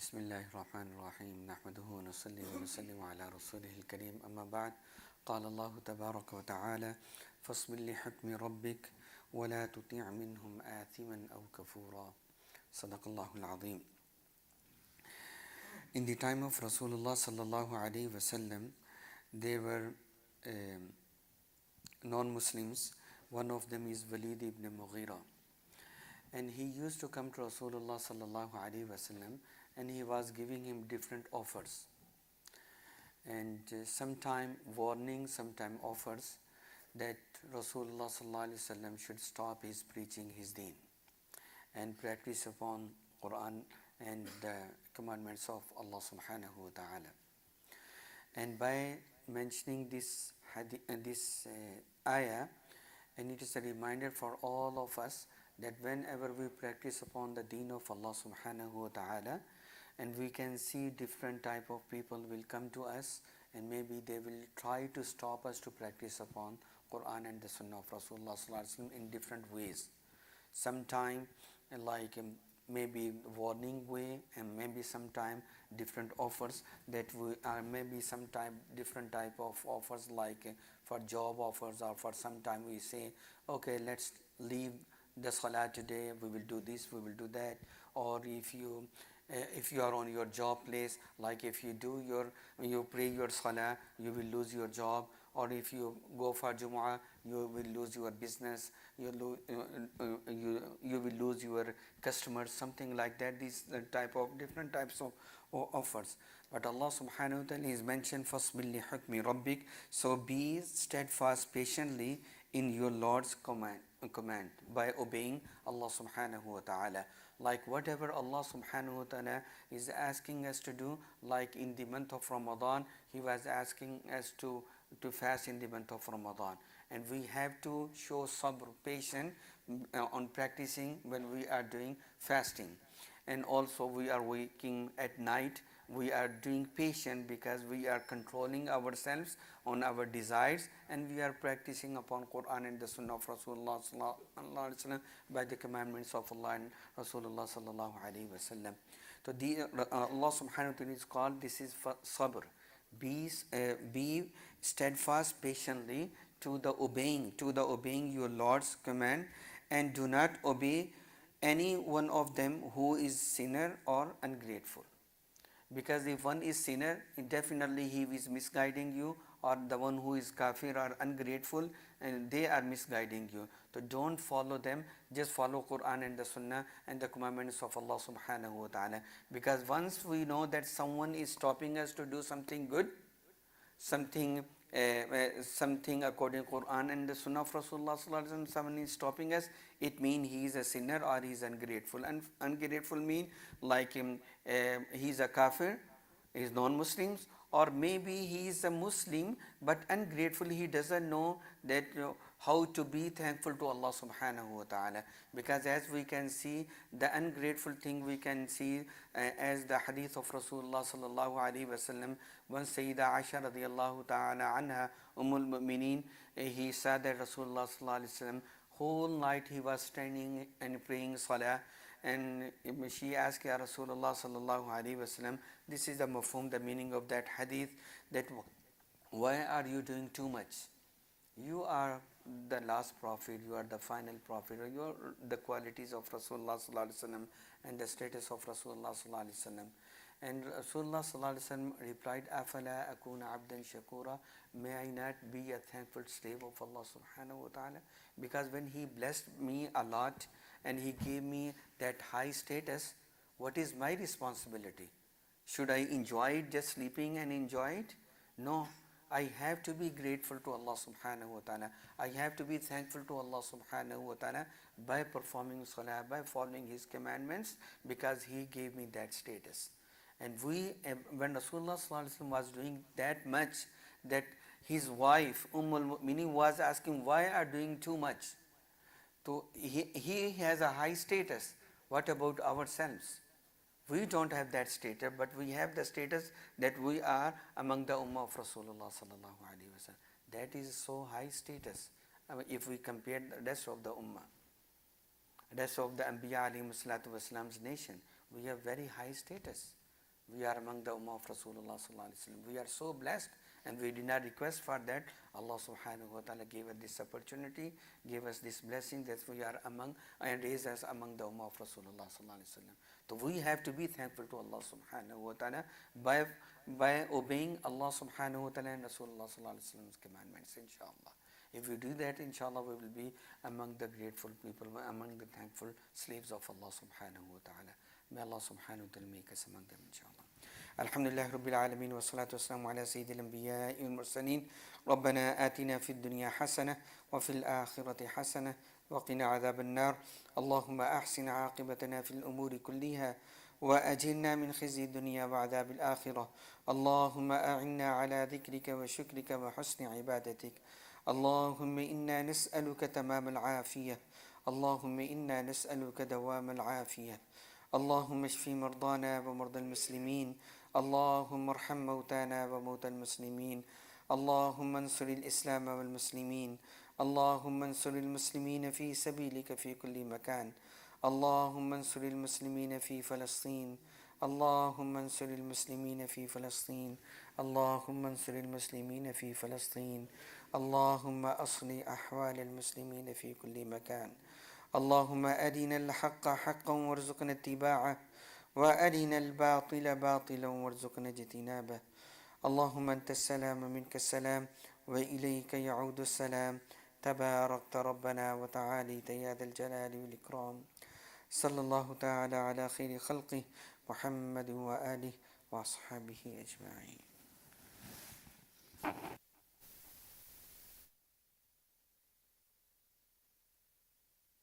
بسم الله الرحمن الرحيم نحمده ونصلي ونسلم على رسوله الكريم أما بعد قال الله تبارك وتعالى فاصبر لحكم ربك ولا تطيع منهم آثما أو كفورا صدق الله العظيم. In the time of Rasulullah sallallahu alaihi wasallam, there were non-Muslims. One of them is Walid ibn Mughira, and he used to come to Rasulullah sallallahu alaihi wasallam, and he was giving him different offers, and sometime warning, sometime offers that Rasulullah sallallahu alaihi wasallam should stop his preaching his deen and practice upon Quran and the commandments of Allah subhanahu wa ta'ala. And by mentioning this ayah, and it is a reminder for all of us that whenever we practice upon the deen of Allah subhanahu wa ta'ala, and we can see different type of people will come to us, and maybe they will try to stop us to practice upon Quran and the Sunnah of Rasulullah sallallahu alaihi wasallam in different ways. Sometime like maybe warning way, and maybe sometime different offers that we are, maybe sometime different type of offers like for job offers, or for sometime we say, okay, let's leave the salah today, we will do this, we will do that. Or if you are on your job place, like if you pray your salah, you will lose your job. Or if you go for Jumu'ah, you will lose your business, you will lose your customers, something like that. These type of different types of offers. But Allah subhanahu wa ta'ala is mentioned فَاصْبِرْ لِحُكْمِ رَبِّكَ, so be steadfast patiently in your Lord's command by obeying Allah subhanahu wa ta'ala. Like whatever Allah subhanahu wa ta'ala is asking us to do, like in the month of Ramadan, He was asking us to fast in the month of Ramadan, and we have to show sabr, patience on practicing when we are doing fasting. And also we are waking at night, we are doing patient because we are controlling ourselves on our desires, and we are practicing upon Quran and the Sunnah of Rasulullah sallallahu alaihi wasallam by the commandments of Allah and Rasulullah sallallahu alaihi wasallam. So Allah subhanahu wa ta'ala is called, this is sabr. Be steadfast patiently to the obeying your Lord's command, and do not obey any one of them who is sinner or ungrateful. Because if one is sinner, definitely he is misguiding you, or the one who is kafir or ungrateful, and they are misguiding you. So don't follow them, just follow Quran and the Sunnah and the commandments of Allah subhanahu wa ta'ala. Because once we know that someone is stopping us to do something good, something according to Quran and the Sunnah of Rasulullah sallallahu alaihi wasallam, someone is stopping us, it means he is a sinner or he is ungrateful. And ungrateful mean like he is a kafir, he is non-Muslims, or maybe he is a Muslim but ungrateful, he doesn't know that how to be thankful to Allah subhanahu wa ta'ala. Because as we can see, the ungrateful thing we can see as the hadith of Rasulullah sallallahu alaihi wasallam. When Sayyida Aisha radiyallahu ta'ala anha, Mu'mineen, he said that Rasulullah sallallahu alaihi wasallam whole night he was standing and praying salah, and she asked, Ya Rasulullah sallallahu alaihi wasallam, this is the mafhum, the meaning of that hadith, that why are you doing too much? You are the last prophet, you are the final prophet, you are the qualities of Rasulullah sallallahu alaihi wasallam and the status of Rasulullah sallallahu alaihi wasallam. And Rasulullah sallallahu alaihi wasallam replied, Afala akuna abdan shakura, may I not be a thankful slave of Allah subhanahu wa ta'ala? Because when He blessed me a lot and He gave me that high status, what is my responsibility? Should I enjoy it just sleeping and enjoy it? No, I have to be grateful to Allah subhanahu wa ta'ala. I have to be thankful to Allah subhanahu wa ta'ala by performing salah, by following His commandments, because He gave me that status. And when Rasulullah sallallahu alaihi wasallam was doing that much, that his wife Mu'mineen was asking, why are doing too much? So he has a high status. What about ourselves? We don't have that status, but we have the status that we are among the ummah of Rasulullah sallallahu alaihi wasallam. That is so high status. If we compare the rest of the ummah, rest of the Anbiya alayhi salatu wasalam's nation, we have very high status. We are among the Ummah of Rasulullah sallallahu alaihi wasallam. We are so blessed, and we did not request for that. Allah subhanahu wa ta'ala gave us this opportunity, gave us this blessing that we are among and raised us among the Ummah of Rasulullah sallallahu alaihi wasallam. So we have to be thankful to Allah subhanahu wa ta'ala by obeying Allah subhanahu wa ta'ala and Rasulullah sallallahu alaihi wasallam's commandments, inshallah. If we do that, inshallah, we will be among the grateful people, among the thankful slaves of Allah subhanahu wa ta'ala. May Allah subhanahu wa ta'ala make us among them, inshallah. Alhamdulillah Rabbil Alameen wa salatu wassalamu ala Sayyidil Anbiya'i wal Mursaleen. Rabbana atina fid dunya hasana wa fil akhirati hasana wa qina adhab an-nar. Allahumma ahsin aqibatana fil umuri kulliha وأجرنا من خزي الدنيا وعذاب الآخرة. اللهم أعنا على ذكرك وشكرك وحسن عبادتك. اللهم إنا نسألك تمام العافية. اللهم إنا نسألك دوام العافية. اللهم اشف مرضانا ومرضى المسلمين. اللهم ارحم موتانا وموتى المسلمين. اللهم انصر الإسلام والمسلمين. اللهم انصر المسلمين في سبيلك في كل مكان. اللهم انصر المسلمين في فلسطين. اللهم انصر المسلمين في فلسطين. اللهم انصر المسلمين في فلسطين. اللهم أصلح أحوال المسلمين في كل مكان. اللهم أرنا الحق حقا وارزقنا اتباعه وأرنا الباطل باطلا وارزقنا اجتنابه. اللهم أنت السلام منك السلام وإليك يعود السلام. تباركت ربنا وتعاليت يا ذا الجلال والإكرام. صلى الله تعالى على خير خلقه محمد وآله وأصحابه أجمعين.